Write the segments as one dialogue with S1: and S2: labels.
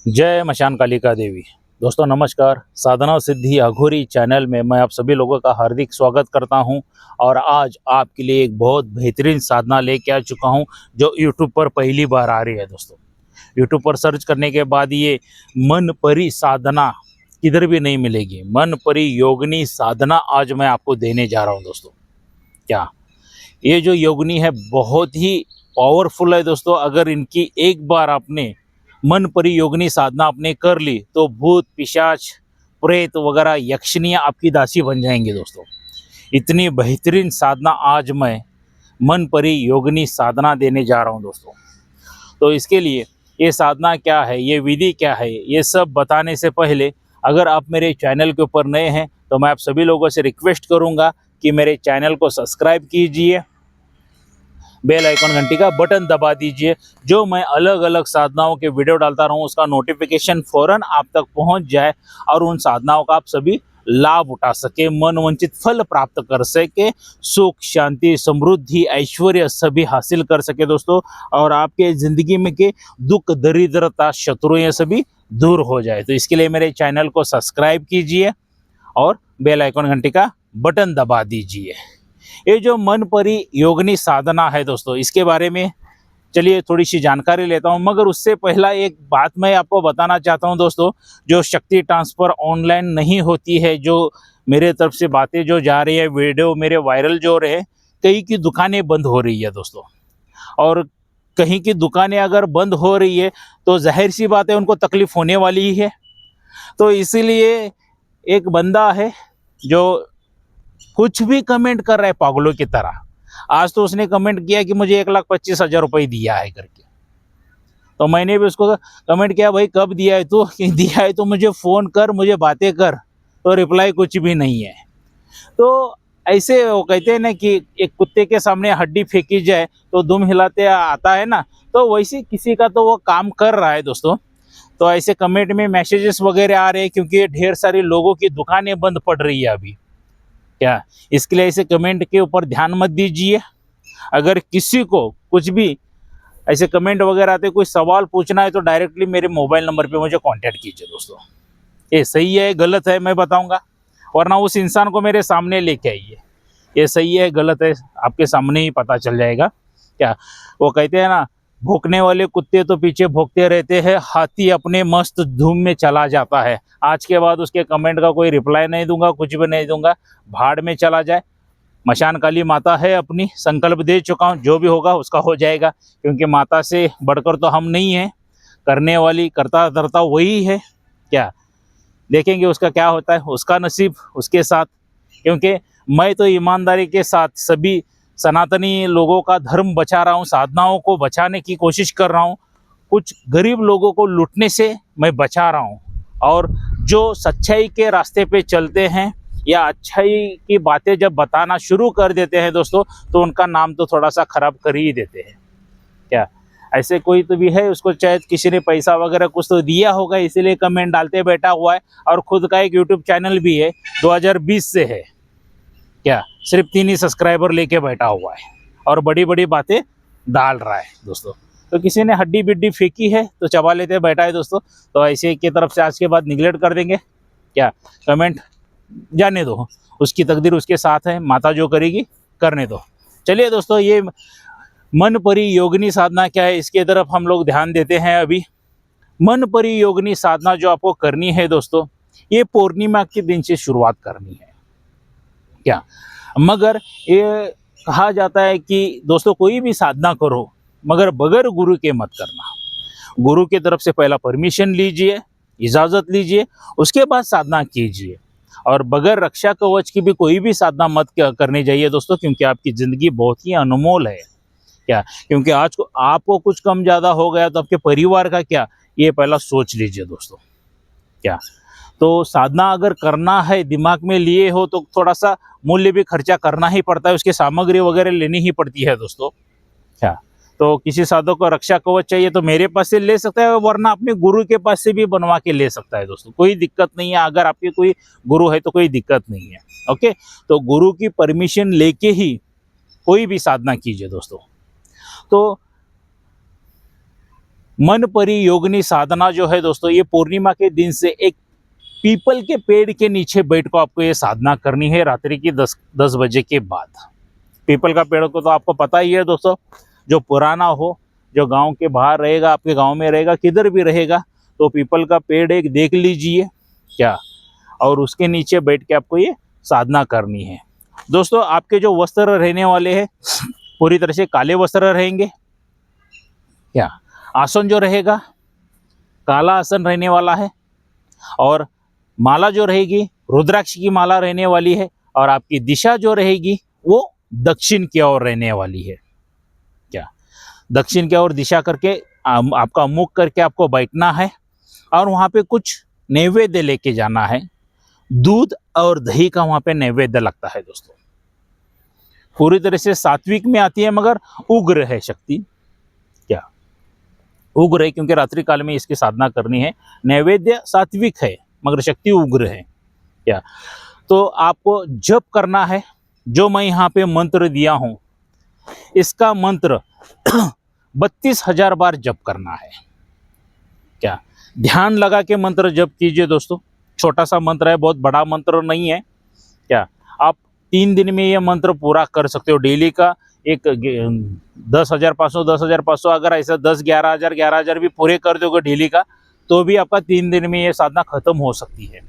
S1: जय मशान कालिका देवी। दोस्तों नमस्कार। साधना सिद्धि अघोरी चैनल में मैं आप सभी लोगों का हार्दिक स्वागत करता हूं और आज आपके लिए एक बहुत बेहतरीन साधना लेके आ चुका हूं जो यूट्यूब पर पहली बार आ रही है। दोस्तों यूट्यूब पर सर्च करने के बाद ये मन परी साधना किधर भी नहीं मिलेगी। मन परी योगिनी साधना आज मैं आपको देने जा रहा हूँ। दोस्तों क्या ये जो योगिनी है बहुत ही पावरफुल है। दोस्तों अगर इनकी एक बार आपने मन परी योगिनी साधना आपने कर ली तो भूत पिशाच प्रेत वगैरह यक्षिणियाँ आपकी दासी बन जाएंगे। दोस्तों इतनी बेहतरीन साधना आज मैं मन परी योगिनी साधना देने जा रहा हूँ। दोस्तों तो इसके लिए ये साधना क्या है, ये विधि क्या है, ये सब बताने से पहले अगर आप मेरे चैनल के ऊपर नए हैं तो मैं आप सभी लोगों से रिक्वेस्ट करूँगा कि मेरे चैनल को सब्सक्राइब कीजिए, बेल आइकन घंटी का बटन दबा दीजिए। जो मैं अलग अलग साधनाओं के वीडियो डालता रहूं उसका नोटिफिकेशन फौरन आप तक पहुंच जाए और उन साधनाओं का आप सभी लाभ उठा सके, मनवांछित फल प्राप्त कर सके, सुख शांति समृद्धि ऐश्वर्य सभी हासिल कर सके। दोस्तों और आपके ज़िंदगी में के दुख दरिद्रता शत्रु ये सभी दूर हो जाए। तो इसके लिए मेरे चैनल को सब्सक्राइब कीजिए और बेल आइकन घंटी का बटन दबा दीजिए। ये जो मन परी योगिनी साधना है दोस्तों इसके बारे में चलिए थोड़ी सी जानकारी लेता हूं, मगर उससे पहला एक बात मैं आपको बताना चाहता हूं। दोस्तों जो शक्ति ट्रांसफ़र ऑनलाइन नहीं होती है, जो मेरे तरफ से बातें जो जा रही है, वीडियो मेरे वायरल जो हो रहे हैं, कई की दुकानें बंद हो रही है दोस्तों। और कहीं की दुकानें अगर बंद हो रही है तो जाहिर सी बात है उनको तकलीफ होने वाली ही है। तो इसीलिए एक बंदा है जो कुछ भी कमेंट कर रहा है पागलों की तरह। आज तो उसने कमेंट किया कि मुझे 1,25,000 रुपये दिया है करके। तो मैंने भी उसको कमेंट किया, भाई कब दिया है तू? कि दिया है तो मुझे फ़ोन कर, मुझे बातें कर। तो रिप्लाई कुछ भी नहीं है। तो ऐसे वो कहते हैं ना कि एक कुत्ते के सामने हड्डी फेंकी जाए तो दुम हिलाते आता है ना, तो वैसे किसी का तो वो काम कर रहा है दोस्तों। तो ऐसे कमेंट में मैसेजेस वगैरह आ रहे हैं क्योंकि ढेर सारे लोगों की दुकानें बंद पड़ रही है अभी। क्या इसके लिए ऐसे कमेंट के ऊपर ध्यान मत दीजिए। अगर किसी को कुछ भी ऐसे कमेंट वगैरह आते, कोई सवाल पूछना है तो डायरेक्टली मेरे मोबाइल नंबर पे मुझे कांटेक्ट कीजिए। दोस्तों ये सही है गलत है मैं बताऊंगा, वरना उस इंसान को मेरे सामने लेके आइए। ये सही है गलत है आपके सामने ही पता चल जाएगा। क्या वो कहते हैं ना, भौंकने वाले कुत्ते तो पीछे भौंकते रहते हैं, हाथी अपने मस्त धूम में चला जाता है। आज के बाद उसके कमेंट का कोई रिप्लाई नहीं दूंगा, कुछ भी नहीं दूंगा, भाड़ में चला जाए। मशान काली माता है अपनी, संकल्प दे चुका हूँ, जो भी होगा उसका हो जाएगा, क्योंकि माता से बढ़कर तो हम नहीं हैं। करने वाली करता धरता वही है। क्या देखेंगे उसका क्या होता है, उसका नसीब उसके साथ। क्योंकि मैं तो ईमानदारी के साथ सभी सनातनी लोगों का धर्म बचा रहा हूँ, साधनाओं को बचाने की कोशिश कर रहा हूँ, कुछ गरीब लोगों को लूटने से मैं बचा रहा हूँ। और जो सच्चाई के रास्ते पे चलते हैं या अच्छाई की बातें जब बताना शुरू कर देते हैं दोस्तों, तो उनका नाम तो थोड़ा सा खराब कर ही देते हैं। क्या ऐसे कोई तो भी है, उसको शायद किसी ने पैसा वगैरह कुछ तो दिया होगा, इसीलिए कमेंट डालते बैठा हुआ है। और खुद का एक यूट्यूब चैनल भी है, 2020 से है। क्या सिर्फ 3 ही सब्सक्राइबर लेके बैठा हुआ है और बड़ी बड़ी बातें डाल रहा है दोस्तों। तो किसी ने हड्डी बिड्डी फेंकी है तो चबा लेते बैठा है दोस्तों। तो ऐसे की तरफ से आज के बाद निगलेक्ट कर देंगे। क्या कमेंट जाने दो, उसकी तकदीर उसके साथ है, माता जो करेगी करने दो। चलिए दोस्तों, ये मन परी योगिनी साधना क्या है इसके तरफ हम लोग ध्यान देते हैं अभी। मन परी योगिनी साधना जो आपको करनी है दोस्तों, ये पूर्णिमा के दिन से शुरुआत करनी है। क्या मगर ये कहा जाता है कि दोस्तों कोई भी साधना करो मगर बगैर गुरु के मत करना। गुरु की तरफ से पहला परमिशन लीजिए, इजाज़त लीजिए, उसके बाद साधना कीजिए। और बगैर रक्षा कवच की भी कोई भी साधना मत करनी चाहिए दोस्तों, क्योंकि आपकी ज़िंदगी बहुत ही अनमोल है। क्या क्योंकि आज को आपको कुछ कम ज़्यादा हो गया तो आपके परिवार का क्या, ये पहला सोच लीजिए दोस्तों। क्या तो साधना अगर करना है, दिमाग में लिए हो तो थोड़ा सा मूल्य भी खर्चा करना ही पड़ता है, उसकी सामग्री वगैरह लेनी ही पड़ती है दोस्तों। क्या तो किसी साधक को रक्षा कवच चाहिए तो मेरे पास से ले सकता है, वरना अपने गुरु के पास से भी बनवा के ले सकता है दोस्तों, कोई दिक्कत नहीं है। अगर आपके कोई गुरु है तो कोई दिक्कत नहीं है। ओके, तो गुरु की परमिशन लेके ही कोई भी साधना कीजिए दोस्तों। तो मन परी योगिनी साधना जो है दोस्तों, ये पूर्णिमा के दिन से एक पीपल के पेड़ के नीचे बैठ को आपको ये साधना करनी है रात्रि की 10 बजे के बाद। पीपल का पेड़ को तो आपको पता ही है दोस्तों, जो पुराना हो, जो गांव के बाहर रहेगा, आपके गांव में रहेगा, किधर भी रहेगा, तो पीपल का पेड़ एक देख लीजिए क्या, और उसके नीचे बैठ के आपको ये साधना करनी है। दोस्तों आपके जो वस्त्र रहने वाले हैं पूरी तरह से काले वस्त्र रहेंगे क्या, आसन जो रहेगा काला आसन रहने वाला है, और माला जो रहेगी रुद्राक्ष की माला रहने वाली है, और आपकी दिशा जो रहेगी वो दक्षिण की ओर रहने वाली है क्या। दक्षिण की ओर दिशा करके आपका मुख करके आपको बैठना है, और वहाँ पे कुछ नैवेद्य लेके जाना है। दूध और दही का वहाँ पे नैवेद्य लगता है दोस्तों। पूरी तरह से सात्विक में आती है, मगर उग्र है शक्ति क्या, उग्र है, क्योंकि रात्रि काल में इसकी साधना करनी है। नैवेद्य सात्विक है मगर शक्ति उग्र है क्या। तो आपको जप करना है, जो मैं यहाँ पे मंत्र दिया हूँ इसका मंत्र 32,000 बार जप करना है क्या। ध्यान लगा के मंत्र जप कीजिए दोस्तों, छोटा सा मंत्र है, बहुत बड़ा मंत्र नहीं है क्या। आप 3 दिन में ये मंत्र पूरा कर सकते हो। डेली का एक 10,500 अगर ऐसा 10-11,000 भी पूरे कर दोगे डेली का, तो भी आपका 3 दिन में ये साधना खत्म हो सकती है।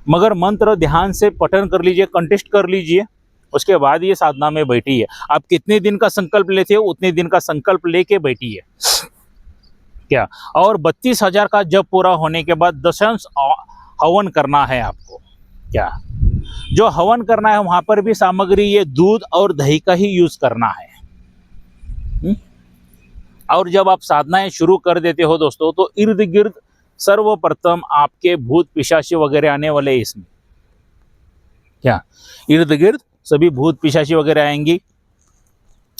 S1: मगर मंत्र ध्यान से पठन कर लीजिए, कंटेस्ट कर लीजिए, उसके बाद ये साधना में बैठिए। आप कितने दिन का संकल्प लेते हो उतने दिन का संकल्प लेके बैठिए क्या। और 32,000 का जब पूरा होने के बाद दशांश हवन करना है आपको क्या। जो हवन करना है वहां पर भी सामग्री ये दूध और दही का ही यूज करना है। और जब आप साधनाएं शुरू कर देते हो दोस्तों, तो इर्द गिर्द सर्वप्रथम आपके भूत पिशाची वगैरह आने वाले इसमें क्या। इर्द गिर्द सभी भूत पिशाची वगैरह आएंगी,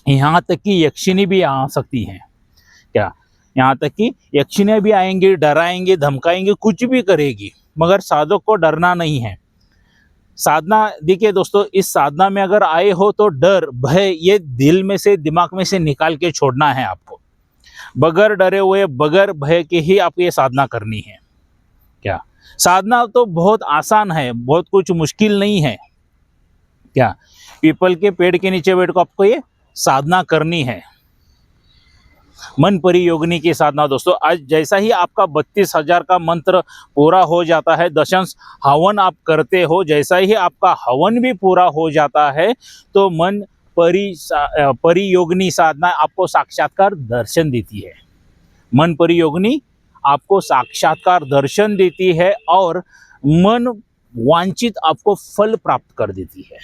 S1: यहाँ तक कि यक्षिणी भी आ सकती हैं क्या। यहाँ तक कि यक्षिणी भी आएंगी, डराएंगे, धमकाएंगे, कुछ भी करेगी, मगर साधक को डरना नहीं है। साधना देखिए दोस्तों, इस साधना में अगर आए हो तो डर भय ये दिल में से दिमाग में से निकाल के छोड़ना है आपको। बगैर डरे हुए बगैर भय के ही आपको ये साधना करनी है क्या। साधना तो बहुत आसान है, बहुत कुछ मुश्किल नहीं है क्या। पीपल के पेड़ के नीचे बैठ को आपको ये साधना करनी है, मन परी योगिनी की साधना दोस्तों। आज जैसा ही आपका 32,000 का मंत्र पूरा हो जाता है, दशांश हवन आप करते हो, जैसा ही आपका हवन भी पूरा हो जाता है, तो मन परी योगिनी साधना आपको साक्षात्कार दर्शन देती है। मन परी योगिनी आपको साक्षात्कार दर्शन देती है और मन वांछित आपको फल प्राप्त कर देती है।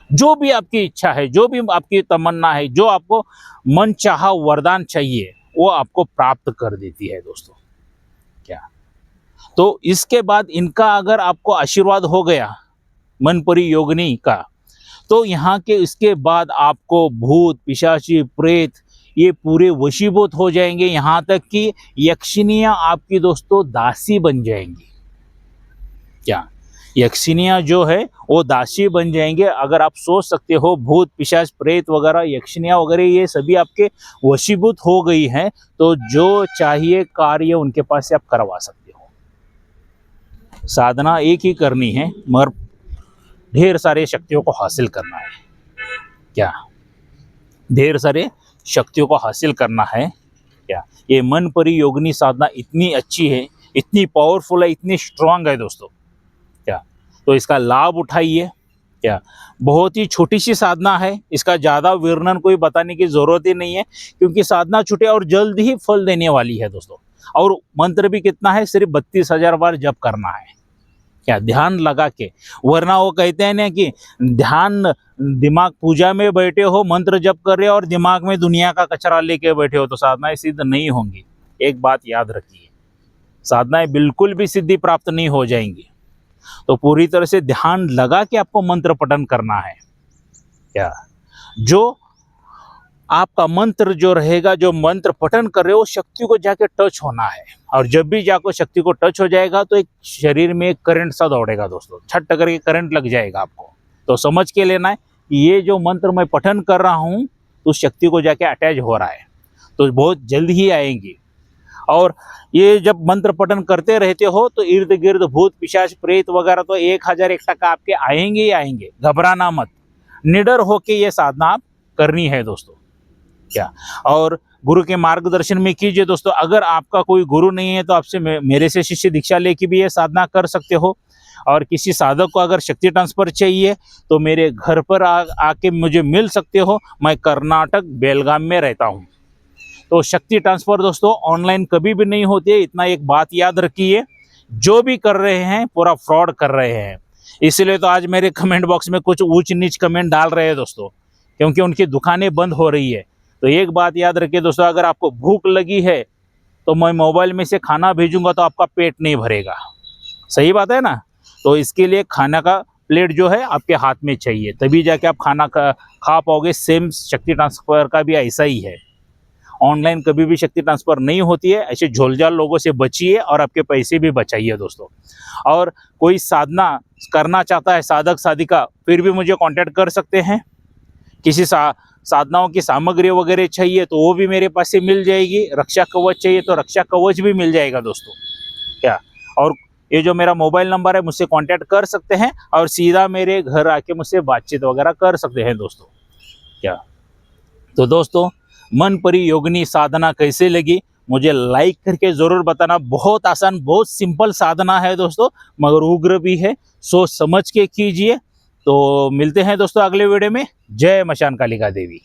S1: जो भी आपकी इच्छा है, जो भी आपकी तमन्ना है, जो आपको मन चाहा वरदान चाहिए, वो आपको प्राप्त कर देती है दोस्तों क्या। तो इसके बाद इनका अगर आपको आशीर्वाद हो गया मन परी योगिनी का, तो यहाँ के इसके बाद आपको भूत पिशाची प्रेत ये पूरे वशीभूत हो जाएंगे। यहाँ तक कि यक्षिनियाँ आपकी दोस्तों दासी बन जाएंगी क्या। यक्षिनियाँ जो है वो दासी बन जाएंगे। अगर आप सोच सकते हो भूत पिशाच प्रेत वगैरह यक्षिनियाँ वगैरह ये सभी आपके वशीभूत हो गई हैं, तो जो चाहिए कार्य उनके पास से आप करवा सकते हो। साधना एक ही करनी है, मगर ढेर सारे शक्तियों को हासिल करना है क्या। ढेर सारे शक्तियों को हासिल करना है क्या। ये मन परी योगिनी साधना इतनी अच्छी है, इतनी पावरफुल है, इतनी स्ट्रांग है दोस्तों क्या। तो इसका लाभ उठाइए क्या। बहुत ही छोटी सी साधना है, इसका ज़्यादा वर्णन कोई बताने की ज़रूरत ही नहीं है, क्योंकि साधना छोटी और जल्द ही फल देने वाली है दोस्तों। और मंत्र भी कितना है, सिर्फ 32,000 बार जप करना है क्या, ध्यान लगा के। वरना वो कहते हैं ना कि ध्यान दिमाग पूजा में बैठे हो, मंत्र जप कर रहे हो और दिमाग में दुनिया का कचरा लेके बैठे हो, तो साधनाएं सिद्ध नहीं होंगी। एक बात याद रखिए, साधनाएं बिल्कुल भी सिद्धि प्राप्त नहीं हो जाएंगी। तो पूरी तरह से ध्यान लगा के आपको मंत्र पठन करना है क्या। जो आपका मंत्र जो रहेगा, जो मंत्र पठन कर रहे हो, शक्ति को जाके टच होना है। और जब भी जाको शक्ति को टच हो जाएगा तो एक शरीर में एक करंट सा दौड़ेगा दोस्तों, छट करके करंट लग जाएगा आपको। तो समझ के लेना है कि ये जो मंत्र मैं पठन कर रहा हूँ तो शक्ति को जाके अटैच हो रहा है, तो बहुत जल्द ही आएंगी। और ये जब मंत्र पठन करते रहते हो तो इर्द गिर्द भूत पिशाच प्रेत वगैरह तो 1001% आपके आएंगे ही आएंगे। घबराना मत, निडर होके ये साधना आप करनी है दोस्तों। क्या और गुरु के मार्गदर्शन में कीजिए दोस्तों। अगर आपका कोई गुरु नहीं है तो आपसे मेरे से शिष्य दीक्षा लेके भी ये साधना कर सकते हो। और किसी साधक को अगर शक्ति ट्रांसफर चाहिए तो मेरे घर पर आके मुझे मिल सकते हो। मैं कर्नाटक बेलगाम में रहता हूँ। तो शक्ति ट्रांसफर दोस्तों ऑनलाइन कभी भी नहीं होती है, इतना एक बात याद रखिए। जो भी कर रहे हैं पूरा फ्रॉड कर रहे हैं। इसलिए तो आज मेरे कमेंट बॉक्स में कुछ ऊंच नीच कमेंट डाल रहे हैं दोस्तों, क्योंकि उनकी दुकानें बंद हो रही है। तो एक बात याद रखिए दोस्तों, अगर आपको भूख लगी है तो मैं मोबाइल में से खाना भेजूंगा तो आपका पेट नहीं भरेगा। सही बात है ना। तो इसके लिए खाना का प्लेट जो है आपके हाथ में चाहिए, तभी जाके आप खाना खा पाओगे। सेम शक्ति ट्रांसफर का भी ऐसा ही है। ऑनलाइन कभी भी शक्ति ट्रांसफर नहीं होती है। ऐसे झोलझाल लोगों से बचिए और आपके पैसे भी बचाइए दोस्तों। और कोई साधना करना चाहता है साधक साधिका, फिर भी मुझे कांटेक्ट कर सकते हैं। किसी साधनाओं की सामग्री वगैरह चाहिए तो वो भी मेरे पास से मिल जाएगी। रक्षा कवच चाहिए तो रक्षा कवच भी मिल जाएगा दोस्तों। क्या और ये जो मेरा मोबाइल नंबर है मुझसे कांटेक्ट कर सकते हैं और सीधा मेरे घर आके मुझसे बातचीत वगैरह कर सकते हैं दोस्तों। क्या तो दोस्तों, मन परी योगिनी साधना कैसे लगी मुझे लाइक करके ज़रूर बताना। बहुत आसान, बहुत सिंपल साधना है दोस्तों, मगर उग्र भी है। सोच समझ के कीजिए। तो मिलते हैं दोस्तों अगले वीडियो में। जय मशान कालिका देवी।